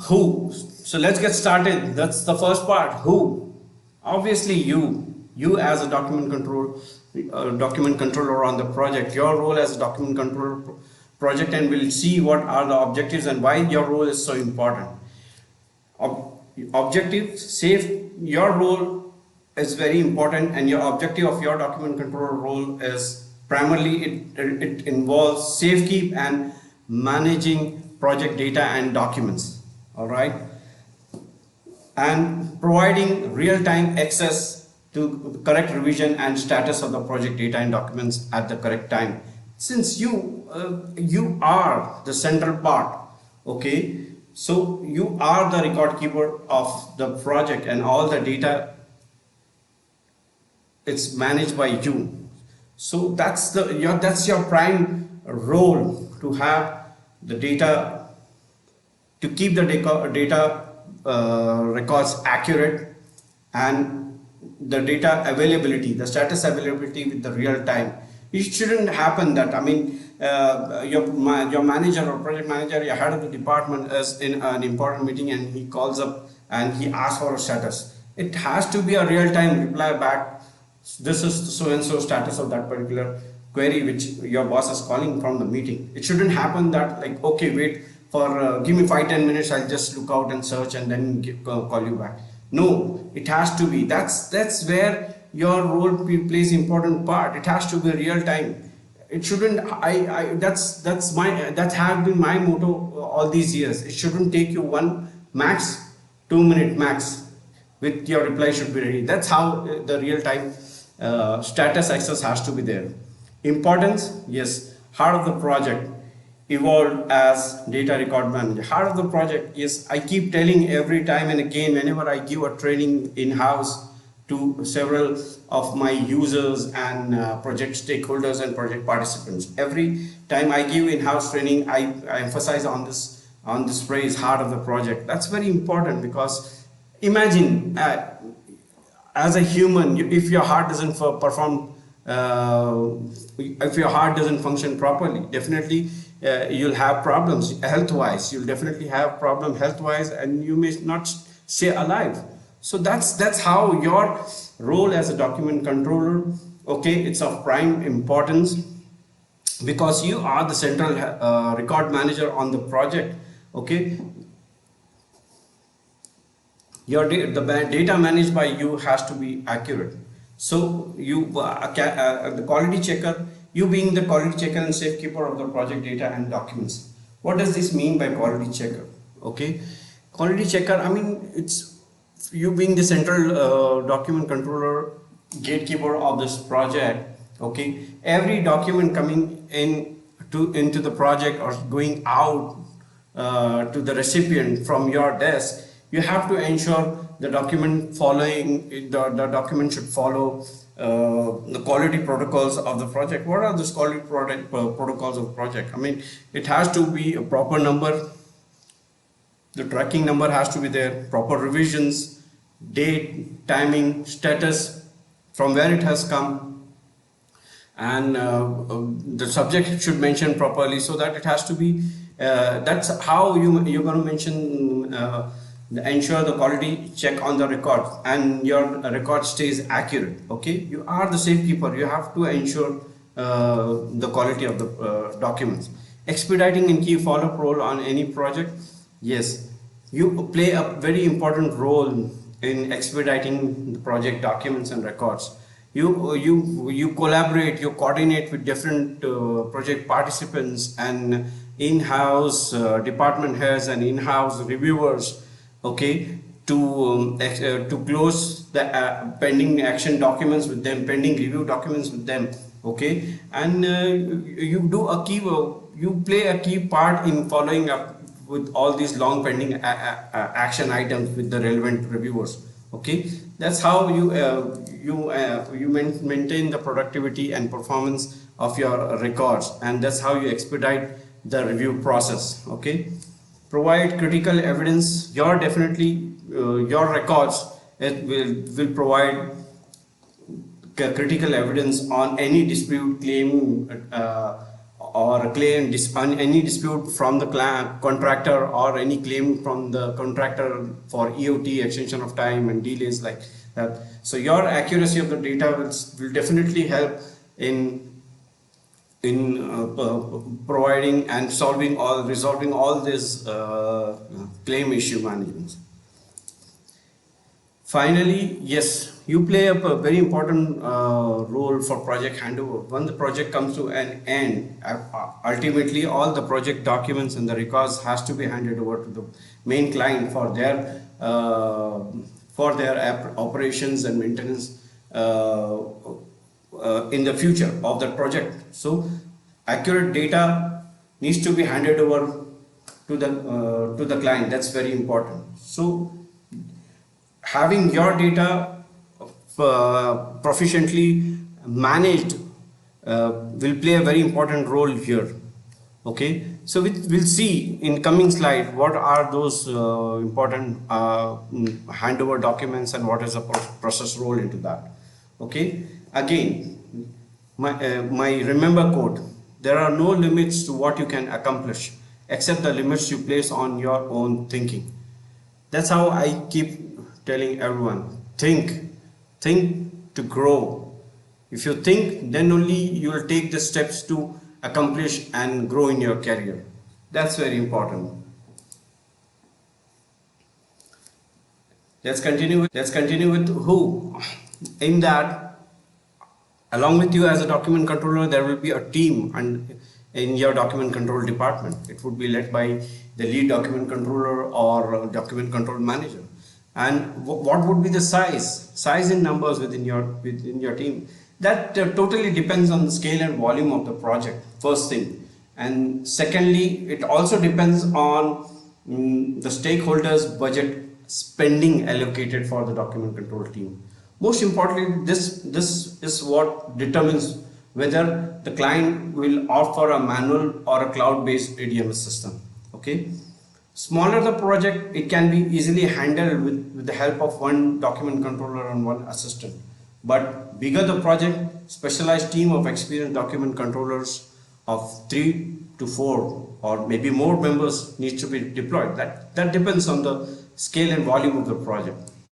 Who? So let's get started. That's the first part. Who? Obviously you as a document controller on the project. Your role as a document controller project, and we'll see what are the objectives and why your role is so important. Objective, safe. Your role is very important, and your objective of your document controller role is primarily it involves safekeep and managing project data and documents. All right, and providing real-time access to correct revision and status of the project data and documents at the correct time. Since you are the central part, okay, so you are the record keeper of the project, and all the data, it's managed by you. So that's your prime role, to have the data, to keep the data records accurate, and the data availability, the status availability with the real time. It shouldn't happen that, I mean, your manager or project manager, your head of the department is in an important meeting and he calls up and he asks for a status. It has to be a real time reply back. This is so and so status of that particular query which your boss is calling from the meeting. It shouldn't happen that, like, okay, wait for give me 5-10 minutes, I'll just look out and search and then call you back. No, it has to be, that's where your role plays important part. It has to be real time. It shouldn't, I that's my, that has been my motto all these years. It shouldn't take you 2 minute max with your reply should be ready. That's how the real time status access has to be there. Importance, yes. Heart of the project, evolved as data record manager. Heart of the project, yes, I keep telling every time and again whenever I give a training in-house to several of my users and project stakeholders and project participants. Every time I give in-house training, I emphasize on this phrase, heart of the project. That's very important, because imagine as a human, if your heart doesn't perform, if your heart doesn't function properly, definitely you'll have problems health-wise. You'll definitely have problem health-wise, and you may not stay alive. So that's how your role as a document controller, okay, it's of prime importance, because you are the central record manager on the project, okay. Your the data managed by you has to be accurate. So the quality checker, you being the quality checker and safekeeper of the project data and documents. What does this mean by quality checker? Okay, quality checker, I mean, it's you being the central document controller, gatekeeper of this project. Okay, every document coming into the project or going out to the recipient from your desk, you have to ensure the document the document should follow the quality protocols of the project. What are those quality protocols of project? I mean, it has to be a proper number, the tracking number has to be there, proper revisions, date, timing, status, from where it has come, and the subject should mention properly, so that it has to be that's how you're going to mention ensure the quality check on the record and your record stays accurate. Okay, you are the safekeeper, you have to ensure the quality of the documents. Expediting and key follow-up role on any project, yes, you play a very important role in expediting the project documents and records. You collaborate, you coordinate with different project participants and in-house department heads and in-house reviewers, okay, to close the pending action documents with them, pending review documents with them, okay, and you play a key part in following up with all these long pending action items with the relevant reviewers. Okay, that's how you maintain the productivity and performance of your records, and that's how you expedite the review process. Okay, provide critical evidence. Your definitely your records, it will provide critical evidence on any dispute claim or a claim, any dispute from the contractor, or any claim from the contractor for EOT, extension of time and delays like that. So your accuracy of the data will definitely help in providing and resolving all this claim issue management. Finally, yes, you play a very important role for project handover. When the project comes to an end, ultimately all the project documents and the records has to be handed over to the main client for their operations and maintenance in the future of the project. So accurate data needs to be handed over to the client. That's very important. So having your data proficiently managed will play a very important role here. Okay, so we'll see in coming slide what are those important handover documents and what is the process role into that. Okay, again, my remember quote: there are no limits to what you can accomplish except the limits you place on your own thinking. That's how I keep telling everyone: think to grow. If you think, then only you will take the steps to accomplish and grow in your career. That's very important. Let's continue with who. In that, along with you as a document controller, there will be a team and in your document control department. It would be led by the lead document controller or document control manager. And what would be the size in numbers within your team? That totally depends on the scale and volume of the project, first thing. And secondly, it also depends on the stakeholders' budget spending allocated for the document control team. Most importantly, this is what determines whether the client will opt for a manual or a cloud-based ADMS system. Okay. Smaller the project, it can be easily handled with the help of one document controller and one assistant. But bigger the project, specialized team of experienced document controllers of 3 to 4 or maybe more members needs to be deployed. That depends on the scale and volume of the project.